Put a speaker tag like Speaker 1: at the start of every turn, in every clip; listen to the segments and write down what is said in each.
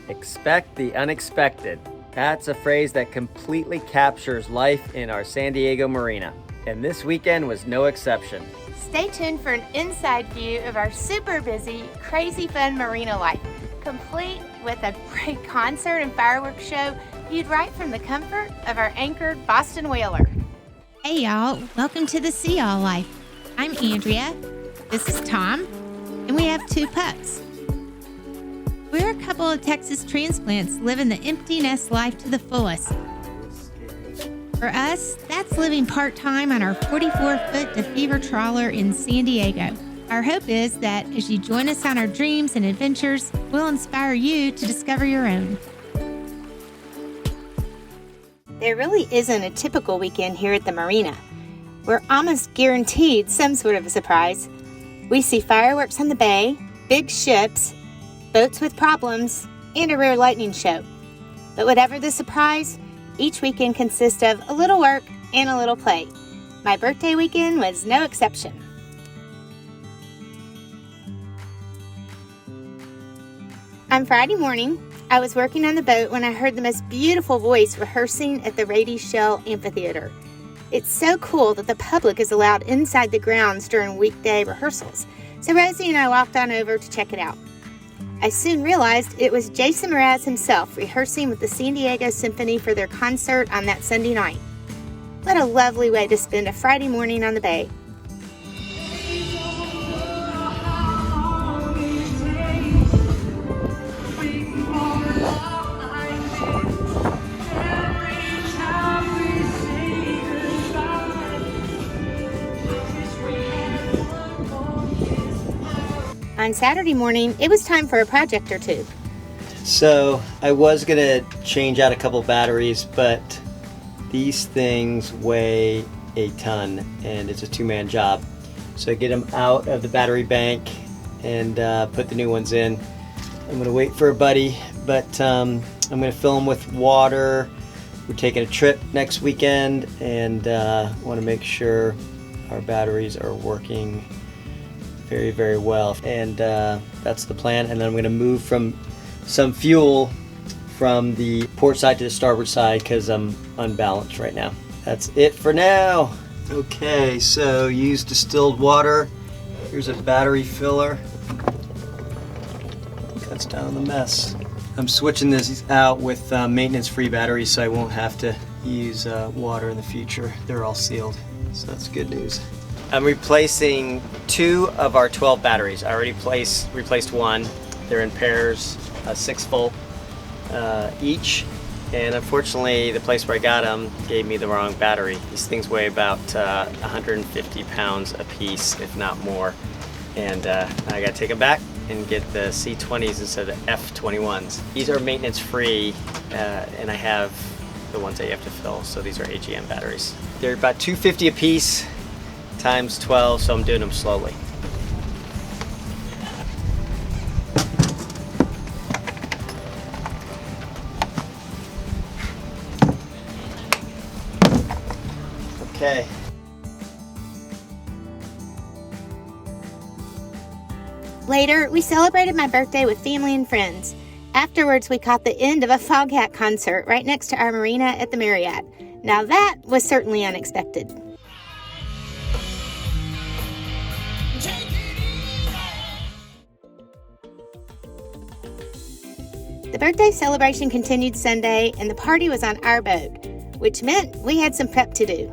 Speaker 1: Expect the unexpected. That's a phrase that completely captures life in our San Diego Marina. And this weekend was no exception.
Speaker 2: Stay tuned for an inside view of our super busy, crazy fun marina life, complete with a great concert and fireworks show viewed right from the comfort of our anchored Boston whaler.
Speaker 3: Hey y'all, welcome to the Sea All Life. I'm Andrea, this is Tom, and we have 2 pups. We're a couple of Texas transplants living the empty nest life to the fullest. For us, that's living part-time on our 44-foot DeFever trawler in San Diego. Our hope is that as you join us on our dreams and adventures, we'll inspire you to discover your own.
Speaker 2: There really isn't a typical weekend here at the marina. We're almost guaranteed some sort of a surprise. We see fireworks on the bay, big ships, boats with problems, and a rare lightning show. But whatever the surprise, each weekend consists of a little work and a little play. My birthday weekend was no exception. On Friday morning, I was working on the boat when I heard the most beautiful voice rehearsing at the Rady Shell Amphitheater. It's so cool that the public is allowed inside the grounds during weekday rehearsals, so Rosie and I walked on over to check it out. I soon realized it was Jason Mraz himself rehearsing with the San Diego Symphony for their concert on that Sunday night. What a lovely way to spend a Friday morning on the bay. On Saturday morning, it was time for a project or two.
Speaker 1: So I was gonna change out a couple batteries, but these things weigh a ton and it's a 2-man job. So I get them out of the battery bank and put the new ones in. I'm gonna wait for a buddy, but I'm gonna fill them with water. We're taking a trip next weekend and wanna make sure our batteries are working very, very well. And that's the plan. And then I'm gonna move from some fuel from the port side to the starboard side because I'm unbalanced right now. That's it for now. Okay, so use distilled water. Here's a battery filler. Cuts down the mess. I'm switching this out with maintenance-free batteries so I won't have to use water in the future. They're all sealed, so that's good news. I'm replacing 2 of our 12 batteries. I already replaced one. They're in pairs, 6 volt each. And unfortunately, the place where I got them gave me the wrong battery. These things weigh about 150 pounds a piece, if not more. And I gotta take them back and get the C20s instead of F21s. These are maintenance free, and I have the ones that you have to fill. So these are AGM batteries. They're about 250 a piece, times 12, so I'm doing them slowly. Okay.
Speaker 2: Later, we celebrated my birthday with family and friends. Afterwards, we caught the end of a Foghat concert right next to our marina at the Marriott. Now that was certainly unexpected. The birthday celebration continued Sunday, and the party was on our boat, which meant we had some prep to do.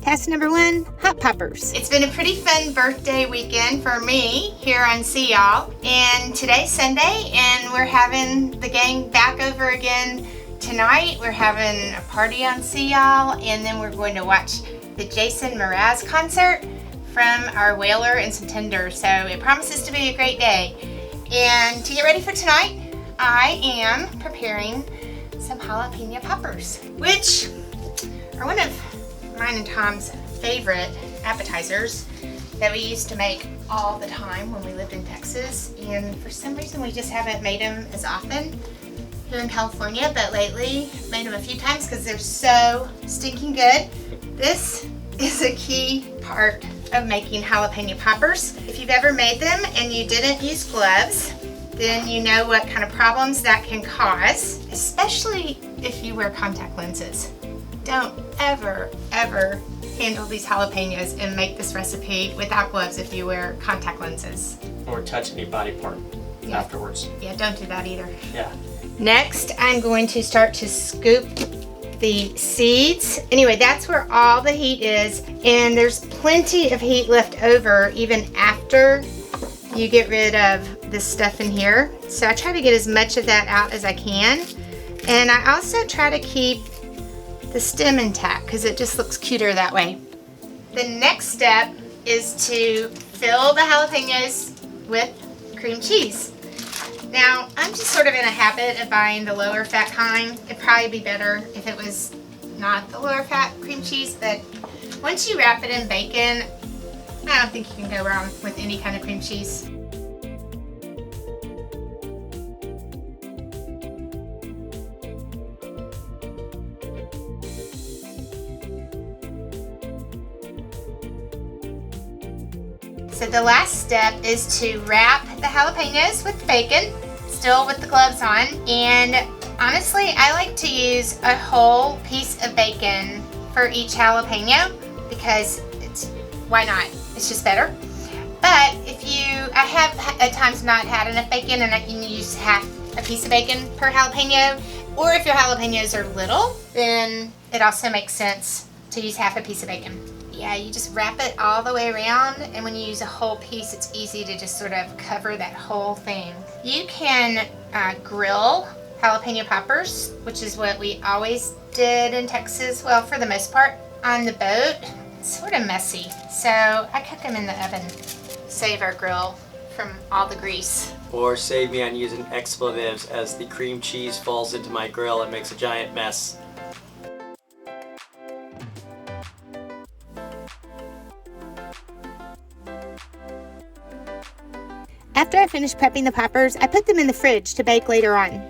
Speaker 2: Task number 1, hot poppers. It's been a pretty fun birthday weekend for me here on Sea Y'all, and today's Sunday, and we're having the gang back over again tonight. We're having a party on Sea Y'all, and then we're going to watch the Jason Mraz concert from our whaler and some tenders, so it promises to be a great day. And to get ready for tonight, I am preparing some jalapeno poppers, which are one of mine and Tom's favorite appetizers that we used to make all the time when we lived in Texas. And for some reason, we just haven't made them as often here in California, but lately made them a few times because they're so stinking good. This is a key part of making jalapeno poppers. If you've ever made them and you didn't use gloves, then you know what kind of problems that can cause, especially if you wear contact lenses. Don't ever, ever handle these jalapenos and make this recipe without gloves if you wear contact lenses.
Speaker 1: Or touch any body part afterwards.
Speaker 2: Yeah, don't do that either.
Speaker 1: Yeah.
Speaker 2: Next, I'm going to start to scoop the seeds. Anyway, that's where all the heat is, and there's plenty of heat left over even after you get rid of this stuff in here. So I try to get as much of that out as I can, and I also try to keep the stem intact because it just looks cuter that way. The next step is to fill the jalapenos with cream cheese. Now, I'm just sort of in a habit of buying the lower fat kind. It'd probably be better if it was not the lower fat cream cheese, but once you wrap it in bacon, I don't think you can go wrong with any kind of cream cheese. So the last step is to wrap the jalapenos with bacon, still with the gloves on. And honestly, I like to use a whole piece of bacon for each jalapeno because why not? It's just better. But I have at times not had enough bacon and I can use half a piece of bacon per jalapeno. Or if your jalapenos are little, then it also makes sense to use half a piece of bacon. Yeah, you just wrap it all the way around, and when you use a whole piece, it's easy to just sort of cover that whole thing. You can grill jalapeno poppers, which is what we always did in Texas. Well, for the most part, on the boat. It's sort of messy, so I cook them in the oven. Save our grill from all the grease.
Speaker 1: Or save me on using expletives as the cream cheese falls into my grill and makes a giant mess.
Speaker 2: After I finish prepping the poppers, I put them in the fridge to bake later on.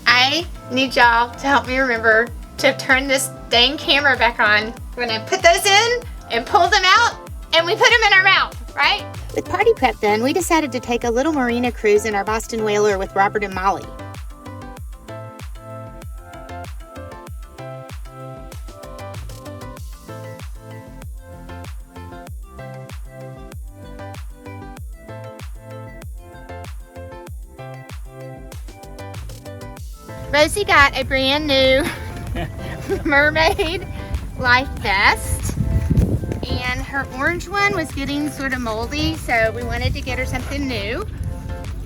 Speaker 2: I need y'all to help me remember to turn this dang camera back on when I put those in and pull them out and we put them in our mouth, right? With party prep done, we decided to take a little marina cruise in our Boston Whaler with Robert and Molly. Rosie got a brand new mermaid life vest, and her orange one was getting sort of moldy, so we wanted to get her something new.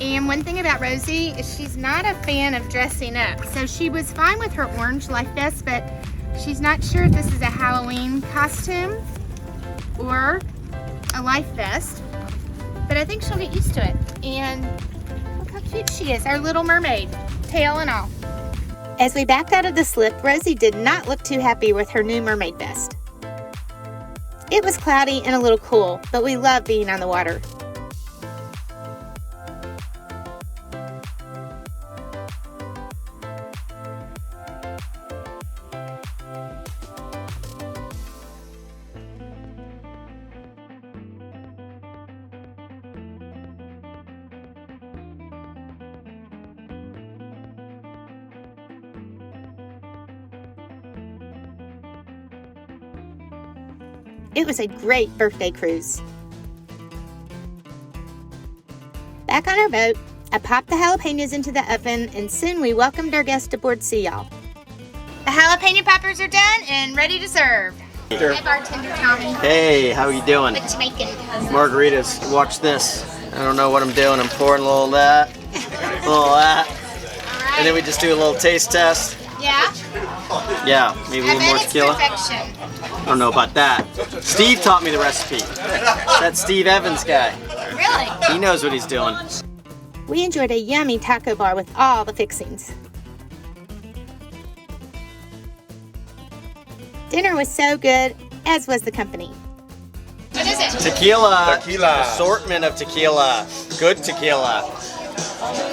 Speaker 2: And one thing about Rosie is she's not a fan of dressing up, so she was fine with her orange life vest, but she's not sure if this is a Halloween costume or a life vest, but I think she'll get used to it. And look how cute she is, our little mermaid, tail and all. As we backed out of the slip, Rosie did not look too happy with her new mermaid vest. It was cloudy and a little cool, but we love being on the water. It was a great birthday cruise. Back on our boat, I popped the jalapenos into the oven, and soon we welcomed our guests aboard Sea Y'all. The jalapeno poppers are done and ready to serve. Hi, bartender Tommy.
Speaker 1: Hey, how you doing?
Speaker 2: What you making?
Speaker 1: Margaritas. Watch this. I don't know what I'm doing. I'm pouring a little of that, a little of that,
Speaker 2: All right.
Speaker 1: and then we just do a little taste test.
Speaker 2: Yeah?
Speaker 1: Yeah, maybe a little more tequila.
Speaker 2: Perfection.
Speaker 1: I don't know about that. Steve taught me the recipe. That Steve Evans guy.
Speaker 2: Really?
Speaker 1: He knows what he's doing.
Speaker 2: We enjoyed a yummy taco bar with all the fixings. Dinner was so good, as was the company. What is it?
Speaker 1: Tequila.
Speaker 4: Tequila.
Speaker 1: Assortment of tequila. Good tequila.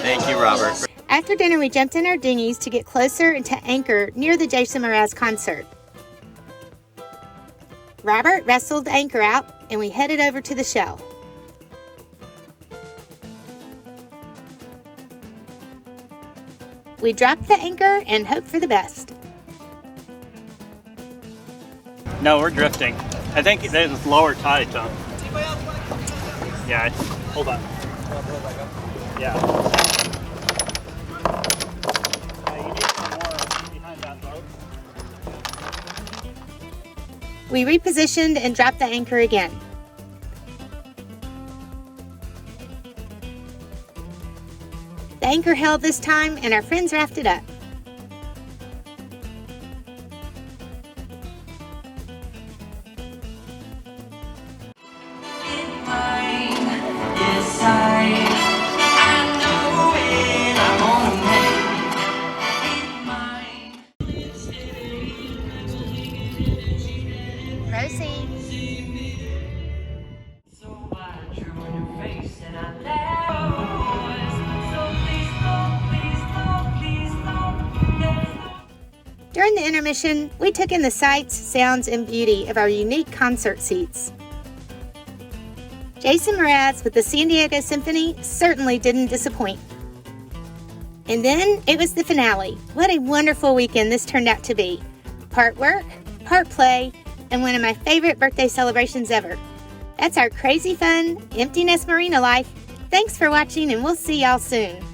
Speaker 1: Thank you, Robert.
Speaker 2: After dinner, we jumped in our dinghies to get closer and to anchor near the Jason Mraz concert. Robert wrestled the anchor out, and we headed over to the shell. We dropped the anchor and hoped for the best.
Speaker 4: No, we're drifting. I think there's lower tide, Tom. Yeah, hold on. Yeah. You need some more behind that boat.
Speaker 2: We repositioned and dropped the anchor again. The anchor held this time and our friends rafted up. Rosie. During the intermission, we took in the sights, sounds, and beauty of our unique concert seats. Jason Mraz with the San Diego Symphony certainly didn't disappoint. And then it was the finale. What a wonderful weekend this turned out to be. Part work, part play, and one of my favorite birthday celebrations ever. That's our crazy fun, empty nest marina life. Thanks for watching, and we'll see y'all soon.